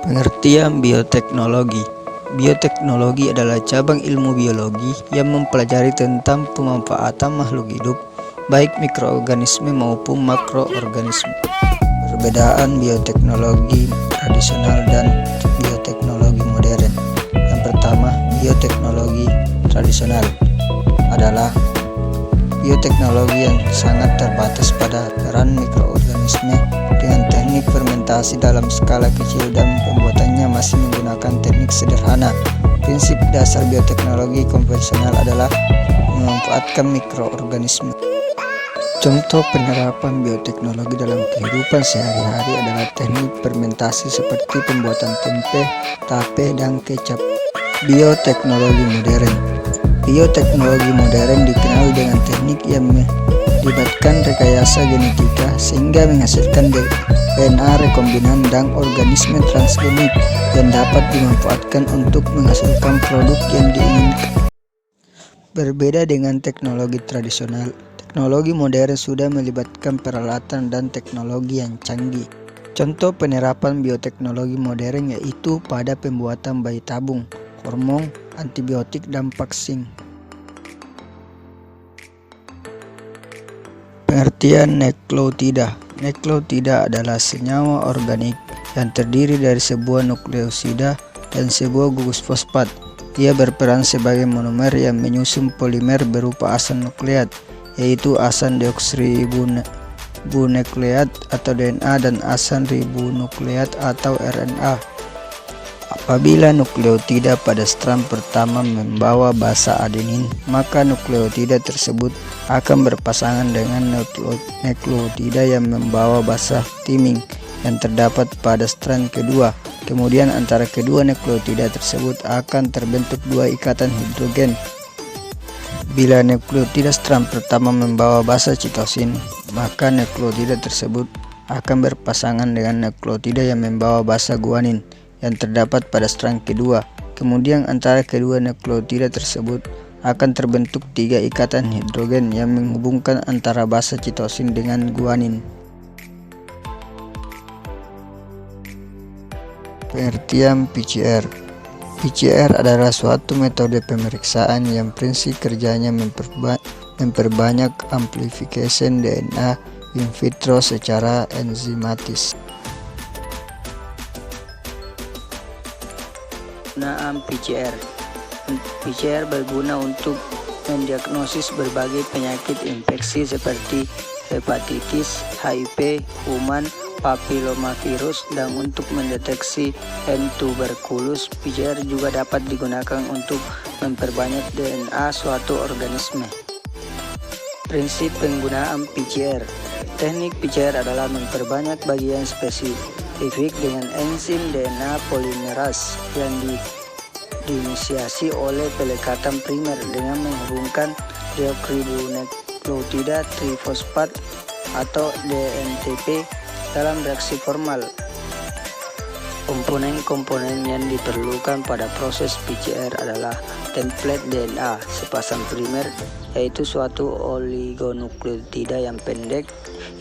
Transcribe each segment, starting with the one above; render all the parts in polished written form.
Pengertian bioteknologi. Bioteknologi adalah cabang ilmu biologi yang mempelajari tentang pemanfaatan makhluk hidup, baik mikroorganisme maupun makroorganisme. Perbedaan bioteknologi tradisional dan bioteknologi modern. Yang pertama, bioteknologi tradisional adalah bioteknologi yang sangat terbatas pada peran mikroorganisme dengan teknik fermentasi dalam skala kecil dan pembuatannya masih menggunakan teknik sederhana. Prinsip dasar bioteknologi konvensional adalah memanfaatkan mikroorganisme. Contoh penerapan bioteknologi dalam kehidupan sehari-hari adalah teknik fermentasi seperti pembuatan tempe, tape, dan kecap. Bioteknologi modern. Bioteknologi modern dikenal dengan teknik yang melibatkan rekayasa genetika sehingga menghasilkan DNA rekombinan dan organisme transgenik yang dapat dimanfaatkan untuk menghasilkan produk yang diinginkan. Berbeda dengan teknologi tradisional, teknologi modern sudah melibatkan peralatan dan teknologi yang canggih. Contoh penerapan bioteknologi modern yaitu pada pembuatan bayi tabung, hormon, antibiotik, dan vaksin. Pengertian nukleotida. Nukleotida adalah senyawa organik yang terdiri dari sebuah nukleosida dan sebuah gugus fosfat. Ia berperan sebagai monomer yang menyusun polimer berupa asam nukleat, yaitu asam deoksiribonukleat atau DNA dan asam ribonukleat atau RNA. Apabila nukleotida pada strand pertama membawa basa adenin, maka nukleotida tersebut akan berpasangan dengan nukleotida yang membawa basa timing yang terdapat pada strand kedua. Kemudian antara kedua nukleotida tersebut akan terbentuk dua ikatan hidrogen. Bila nukleotida strand pertama membawa basa citosin, maka nukleotida tersebut akan berpasangan dengan nukleotida yang membawa basa guanin yang terdapat pada strand kedua. Kemudian antara kedua nukleotida tersebut akan terbentuk tiga ikatan hidrogen yang menghubungkan antara basa citosin dengan guanin. Pengertian PCR. PCR adalah suatu metode pemeriksaan yang prinsip kerjanya memperbanyak amplification DNA in vitro secara enzimatis. Penggunaan PCR. PCR berguna untuk mendiagnosis berbagai penyakit infeksi seperti hepatitis, HIV, kuman, papilomavirus, dan untuk mendeteksi tuberkulus. PCR juga dapat digunakan untuk memperbanyak DNA suatu organisme. Prinsip penggunaan PCR. Teknik PCR adalah memperbanyak bagian spesifik dengan enzim DNA polimerase yang diinisiasi oleh pelekatan primer dengan menghubungkan deoksiribonukleotida trifosfat atau DNTP dalam reaksi formal. Komponen-komponen yang diperlukan pada proses PCR adalah template DNA, sepasang primer, yaitu suatu oligonukleotida yang pendek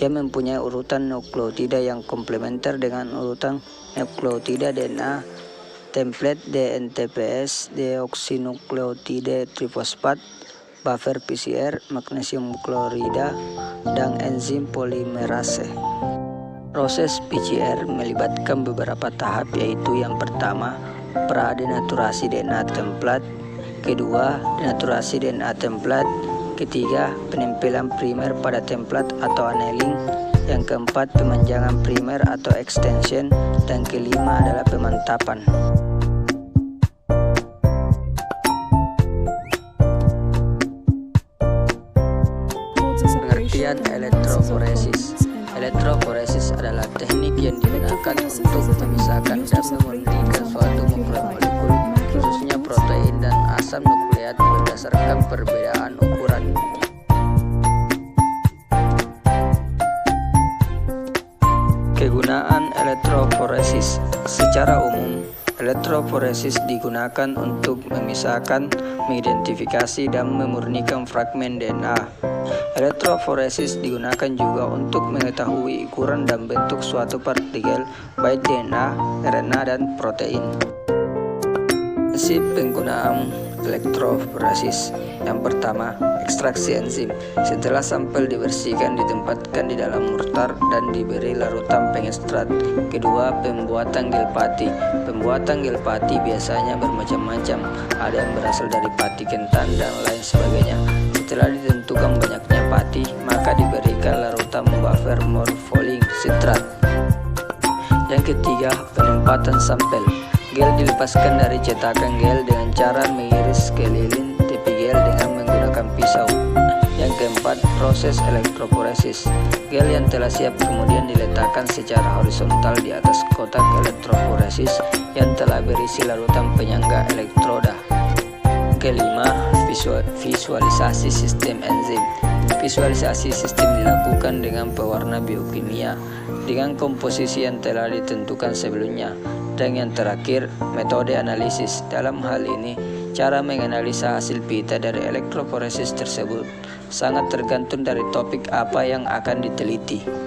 yang mempunyai urutan nukleotida yang komplementer dengan urutan nukleotida DNA, template DNTPS, deoksinukleotida trifosfat, buffer PCR, magnesium klorida, dan enzim polimerase. Proses PCR melibatkan beberapa tahap, yaitu yang pertama, pradenaturasi DNA template, kedua, denaturasi DNA template, ketiga, penempelan primer pada template atau annealing, yang keempat, pemanjangan primer atau extension, dan kelima adalah pemantapan. Pengertian elektroforesis. Elektroforesis adalah teknik yang digunakan untuk memisahkan dan memurnikan suatu molekul, khususnya protein dan asam nukleat, berdasarkan perbedaan ukuran. Kegunaan elektroforesis. Secara umum, Elektroforesis digunakan untuk memisahkan, mengidentifikasi, dan memurnikan fragmen DNA. Elektroforesis digunakan juga untuk mengetahui ukuran dan bentuk suatu partikel, baik DNA, RNA, dan protein. Prinsip penggunaan elektroforesis. Yang pertama, ekstraksi enzim. Setelah sampel dibersihkan, ditempatkan di dalam mortar dan diberi larutan pengekstrat. Kedua, pembuatan gel pati. Pembuatan gel pati biasanya bermacam-macam, ada yang berasal dari pati kentan dan lain sebagainya. Setelah ditentukan banyaknya pati, maka diberikan larutan buffer morpholing sitrat. Yang ketiga, penempatan sampel. Gel dilepaskan dari cetakan gel dengan cara mengiris keliling tepi gel dengan menggunakan pisau. Yang keempat, proses elektroforesis. Gel yang telah siap kemudian diletakkan secara horizontal di atas kotak elektroforesis yang telah berisi larutan penyangga elektroda. Kelima, visualisasi sistem enzim. Visualisasi sistem dilakukan dengan pewarna biokimia dengan komposisi yang telah ditentukan sebelumnya. Dan yang terakhir, metode analisis. Dalam hal ini, cara menganalisa hasil pita dari elektroforesis tersebut sangat tergantung dari topik apa yang akan diteliti.